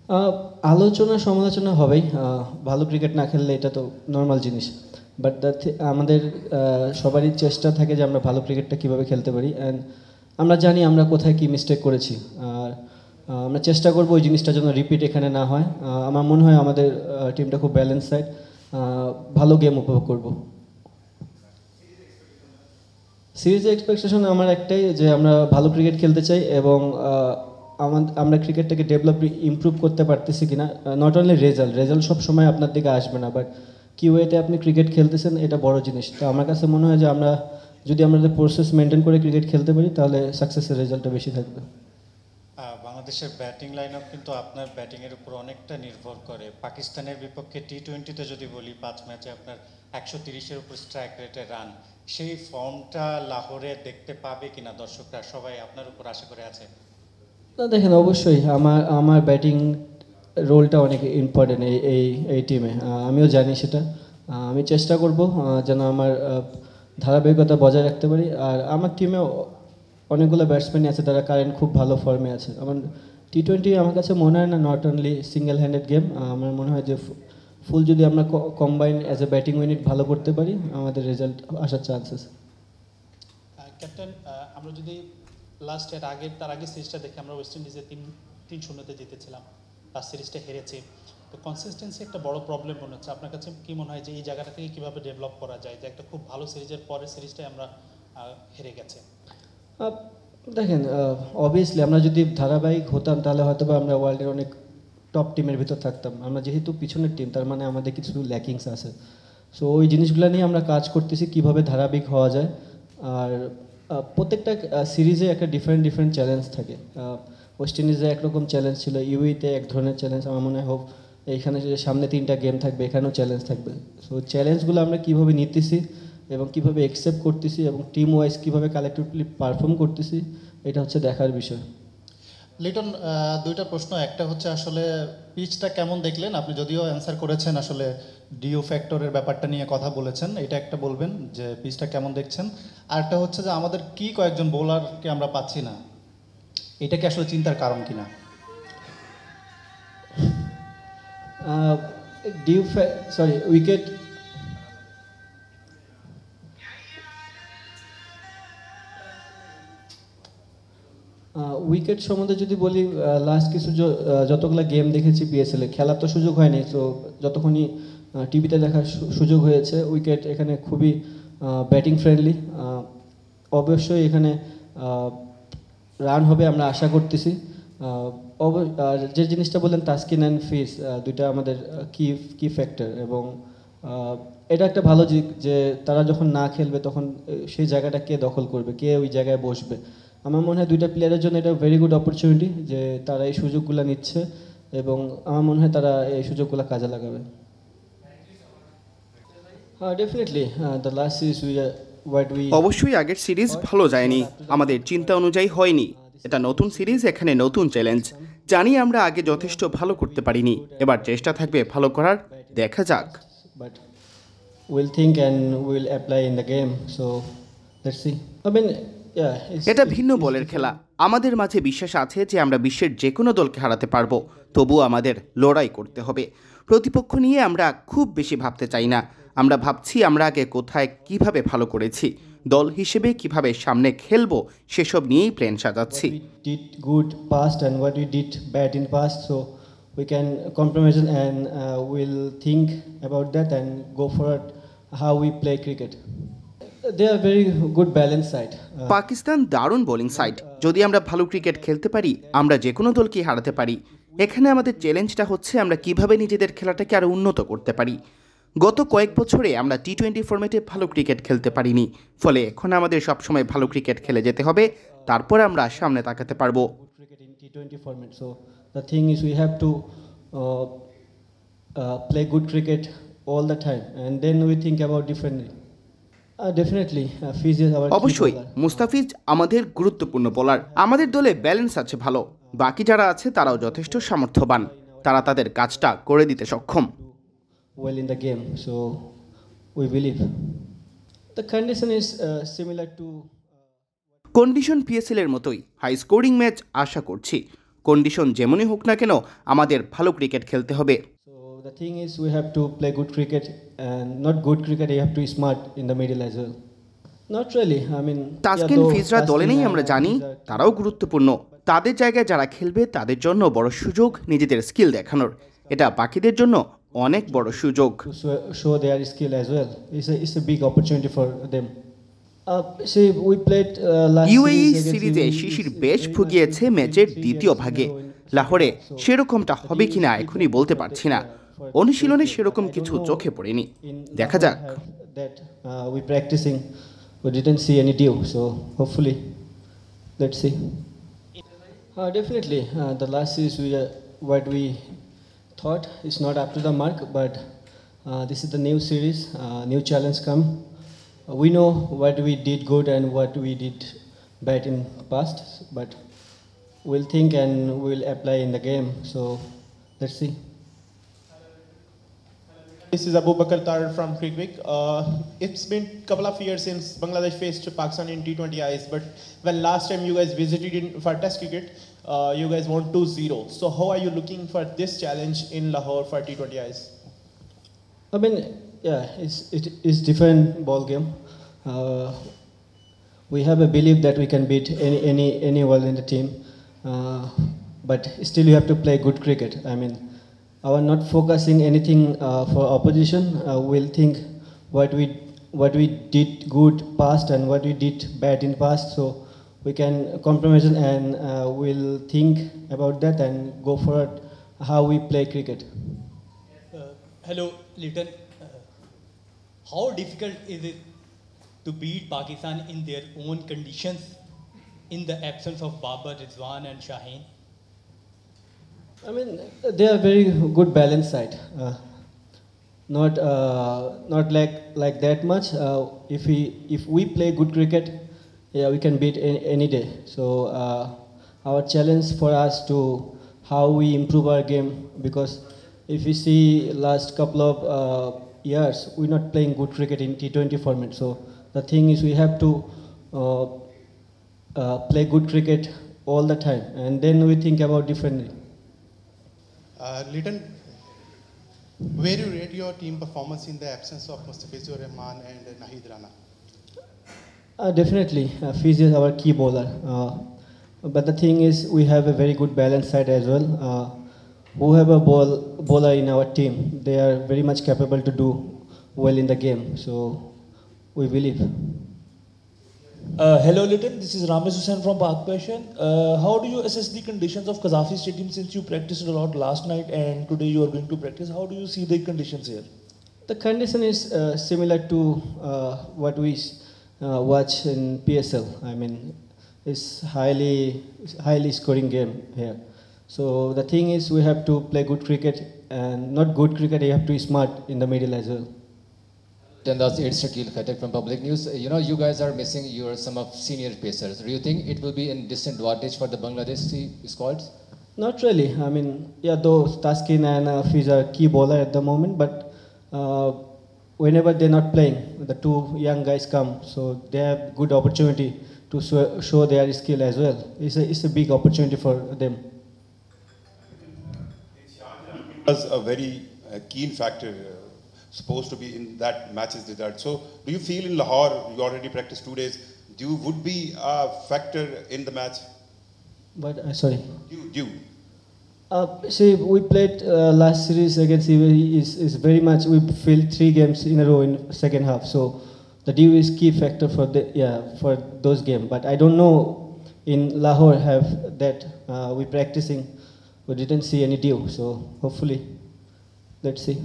আহ, আলোচনা সমালোচনা হবেই। ভালো ক্রিকেট না খেললে এটা তো নর্মাল জিনিস। বাট আমাদের সবারই চেষ্টা থাকে যে আমরা ভালো ক্রিকেটটা কীভাবে খেলতে পারি, অ্যান্ড আমরা জানি আমরা কোথায় কী মিস্টেক করেছি। আর আমরা চেষ্টা করবো ওই জিনিসটা যেন রিপিট এখানে না হয়। আমার মনে হয় আমাদের টিমটা খুব ব্যালেন্স সাইড, ভালো গেম উপভোগ করব। সিরিজের এক্সপেকটেশন আমার একটাই, যে আমরা ভালো ক্রিকেট খেলতে চাই এবং আমরা ক্রিকেটটাকে ডেভেলপ ইমপ্রুভ করতে পারতেছি কিনা। নট অনলি রেজাল্ট সব সময় আপনার দিকে আসবে না, বাট কি ওয়েতে আপনি ক্রিকেট খেলতেছেন এটা বড় জিনিস। তো আমার কাছে মনে হয় যে আমরা যদি আমাদের প্রসেস মেনটেন করে ক্রিকেট খেলতে পারি তাহলে সাকসেসের রেজাল্টটা বেশি থাকবে। বাংলাদেশের ব্যাটিং লাইন আপ কিন্তু আপনার ব্যাটিংয়ের উপর অনেকটা নির্ভর করে। পাকিস্তানের বিপক্ষে টি-20তে যদি বলি 5 ম্যাচে আপনার 130-এর উপর স্ট্রাইক রেটে রান, সেই ফর্মটা লাহোরে দেখতে পাবে কিনা দর্শকরা, সবাই আপনার উপর আশা করে আছে? না দেখেন, অবশ্যই আমার আমার ব্যাটিং রোলটা অনেক ইম্পর্টেন্ট এই এই এই টিমে। আমিও জানি সেটা। আমি চেষ্টা করব যেন আমার ধারাবাহিকতা বজায় রাখতে পারি। আর আমার টিমে অনেকগুলো ব্যাটসম্যানই আছে, তারা কারেন্ট খুব ভালো ফর্মে আছে। আমার টি-20 আমার কাছে মনে হয় না not only single handed game. আমার মনে হয় যে ফুল যদি আমরা combine as a batting unit ভালো করতে পারি, আমাদের রেজাল্ট আসার চান্সেস। ক্যাপ্টেন, আমরা যদি তার আগের সিরিজটা দেখে, আমরা ওয়েস্ট ইন্ডিজে 3-0-তে জিতেছিলাম, লাস্ট সিরিজটা হেরেছি। তো কনসিস্টেন্সি একটা বড় প্রবলেম মনে হচ্ছে। আপনার কাছে কি মনে হয় যে এই জায়গাটা থেকে কীভাবে ডেভেলপ করা যায়, যে একটা খুব ভালো সিরিজের পরের সিরিজটাই আমরা হেরে গেছে? দেখেন, অবভিয়াসলি আমরা যদি ধারাবাহিক হতাম তাহলে হয়তো বা আমরা ওয়ার্ল্ডের অনেক টপ টিমের ভিতর থাকতাম। আমরা যেহেতু পিছনের টিম, তার মানে আমাদের কিছু ল্যাকিংস আছে। সো ওই জিনিসগুলো নিয়ে আমরা কাজ করতেছি কীভাবে ধারাবাহিক হওয়া যায়। আর প্রত্যেকটা সিরিজে একটা ডিফারেন্ট চ্যালেঞ্জ থাকে। ওয়েস্ট ইন্ডিজে একরকম চ্যালেঞ্জ ছিল, ইউইতে এক ধরনের চ্যালেঞ্জ। আমার মনে হয় এইখানে যে সামনে 3টা গেম থাকবে, এখানেও চ্যালেঞ্জ থাকবে। সো চ্যালেঞ্জগুলো আমরা কীভাবে নিতেছি এবং কীভাবে অ্যাকসেপ্ট করতেছি এবং টিম ওয়াইজ কীভাবে কালেক্টিভলি পারফর্ম করতেছি, এটা হচ্ছে দেখার বিষয়। লিটন, দুইটা প্রশ্ন। একটা হচ্ছে আসলে পিচটা কেমন দেখলেন? আপনি যদিও অ্যান্সার করেছেন, আসলে ডিও ফ্যাক্টরের ব্যাপারটা নিয়ে কথা বলেছেন, এটা একটা বলবেন যে পিচটা কেমন দেখছেন। আর একটা হচ্ছে যে আমাদের কি কয়েকজন বোলারকে আমরা পাচ্ছি না, এটা কি আসলে চিন্তার কারণ কিনা? উইকেট উইকেট সম্বন্ধে যদি বলি, লাস্ট কিছু যতগুলো গেম দেখেছি পিএসএলে, খেলার তো সুযোগ হয়নি। সো যতক্ষণই টিভিতে দেখার সুযোগ হয়েছে, উইকেট এখানে খুবই ব্যাটিং ফ্রেন্ডলি। অবশ্যই এখানে রান হবে আমরা আশা করতেছি। আর যে জিনিসটা বললেন তাসকিন অ্যান্ড ফিস, দুইটা আমাদের কি কি ফ্যাক্টর, এবং এটা একটা ভালো দিক যে তারা যখন না খেলবে তখন সেই জায়গাটা কে দখল করবে, কে ওই জায়গায় বসবে। আমার মনে হয় দুইটা প্লেয়ারের জন্য এটা ভেরি গুড অপরচুনিটি যে তারা এই সুযোগগুলো নিচ্ছে, এবং আমার মনে হয় তারা এই সুযোগগুলো কাজে লাগাবে। হ্যাঁ, ডেফিনেটলি দ্য লাস্ট সিরিজ অবশ্যই আগের সিরিজ ভালো যায়নি, আমাদের চিন্তা অনুযায়ী হয়নি। এটা নতুন সিরিজ, এখানে নতুন চ্যালেঞ্জ। জানি আমরা আগে যথেষ্ট ভালো করতে পারিনি, এবার চেষ্টা থাকবে ভালো করার। দেখা যাক। But will think and will apply in the game. So let's see. এটা ভিন্ন বলের খেলা। আমাদের মাঝে বিশ্বাস আছে যে আমরা বিশ্বের যে কোনো দলকে হারাতে পারবো, তবুও আমাদের লড়াই করতে হবে। প্রতিপক্ষ নিয়ে আমরা খুব বেশি ভাবতে চাই না। আমরা ভাবছি আমরা আগে কোথায় কিভাবে ভালো করেছি, দল হিসেবে কিভাবে সামনে খেলবো, সেসব নিয়েই plan সাজাচ্ছি। did good past and what we did bad in past, so we can compromise and we'll think about that and go forward how we play cricket. They are very good balance side. Pakistan দারুণ bowling side. যদি আমরা ভালো cricket খেলতে পারি, আমরা যে কোনো দলকে হারাতে পারি। এখানে আমাদের চ্যালেঞ্জটা হচ্ছে আমরা কিভাবে নিজেদের খেলাটাকে আরও উন্নত করতে পারি। গত কয়েক বছরে আমরা টি-20 ফরম্যাটে ভালো ক্রিকেট খেলতে পারিনি, ফলে এখন আমাদের সবসময় ভালো ক্রিকেট খেলে যেতে হবে, তারপর আমরা সামনে তাকাতে পারবো। T20 format. So the thing is we have to play good cricket all the time and then we think about differently. Definitely Fiz is our অবশ্যই মুস্তাফিজ আমাদের গুরুত্বপূর্ণ বোলার। আমাদের দলে ব্যালেন্স আছে ভালো, বাকি যারা আছে তারাও যথেষ্ট সামর্থ্যবান, তারা তাদের কাজটা করে দিতে সক্ষম। Well in the game, so we believe the condition is similar to condition PSL এর মতোই, হাই স্কোরিং ম্যাচ আশা করছি। কন্ডিশন যেমনই হোক না কেন আমাদের ভালো ক্রিকেট খেলতে হবে। So the thing is, we have to play good cricket, and not good cricket. You have to be smart in the middle as well. Not really. I mean, Taskin though ফিজরা দলে Taskin নেই and আমরা জানি, Fiz are- তারাও গুরুত্বপূর্ণ। তাদের জায়গায় যারা খেলবে তাদের জন্য বড় সুযোগ নিজেদের স্কিল দেখানোর। এটা বাকিদের জন্য অনেক বড় সুযোগ। to show their skill as well. It's a big opportunity for them. See, we played last UAE series against সিরিজে UAE. শিশির It's বেশ very ভুগিয়েছে much ম্যাচের 3 দ্বিতীয় games in a ভাগে। row in লাহোরে second half. So সেরকমটা the হবে team কিনা is এখনই different বলতে for পারছি না। for অনুশীলনে cricket, সেরকম but I কিছু don't know চোখে পড়েনি, in দেখা Lahore যাক। have that we practicing, we didn't see any dew, so hopefully, let's see. Definitely, the last series what we thought is not up to the mark, but this is the new series, new challenge come. We know what we did good and what we did bad in past, but we'll think and we'll apply in the game. So let's see. This is Abu Bakar Tar from Crickwick. It's been a couple of years since Bangladesh faced Pakistan in T20Is, but when last time you guys visited for Test cricket, you guys won 2-0. So how are you looking for this challenge in Lahore for T20Is? I mean, yeah, it is different ball game. We have a belief that we can beat anyone in the team, but still you have to play good cricket. I mean, our not focusing anything for opposition. We'll think what we did good past and what we did bad in past. So we can compromise and we'll think about that and go for it, how we play cricket. Hello, Liton. How difficult is it to beat Pakistan in their own conditions in the absence of Babar, Rizwan and Shaheen? I mean, they are very good balance side. Not like that much. If we play good cricket, yeah, we can beat any day. So our challenge for us to how we improve our game, because if you see last couple of years, we're not playing good cricket in T20 format. So the thing is, we have to play good cricket all the time, and then we think about differently. Liton, where do you rate your team performance in the absence of Mustafizur Rahman and Nahid Rana? Definitely, Fiz is our key bowler. But the thing is, we have a very good balance side as well. Whoever bowler in our team, they are very much capable to do well in the game. So we believe. Hello Liton, this is Ramesh Hussain from Pak Passion. How do you assess the conditions of Qazafi Stadium since you practiced a lot last night and today you are going to practice? How do you see the conditions here? The condition is similar to what we watch in PSL. I mean, it's highly scoring game here. So the thing is, we have to play good cricket, and not good cricket. You have to be smart in the middle as well. Then that's it's Shakil Khatak from Public News. You know, you guys are missing some of senior pacers. Do you think it will be in disadvantage for the Bangladeshi squads? Not really. I mean, yeah, though Taskin and Fiz are key bowler at the moment, but whenever they're not playing, the two young guys come, so they have good opportunity to show their skill as well. It's a big opportunity for them. Was a very keen factor, supposed to be in that match's result. So, do you feel in Lahore, you already practiced 2 days, would be a factor in the match? But sorry. Dew. See, we played last series against UAE is very much. We filled 3 games in a row in second half. So the dew is key factor for those games. But I don't know in Lahore have that we practicing. We didn't see any dew. So hopefully, let's see.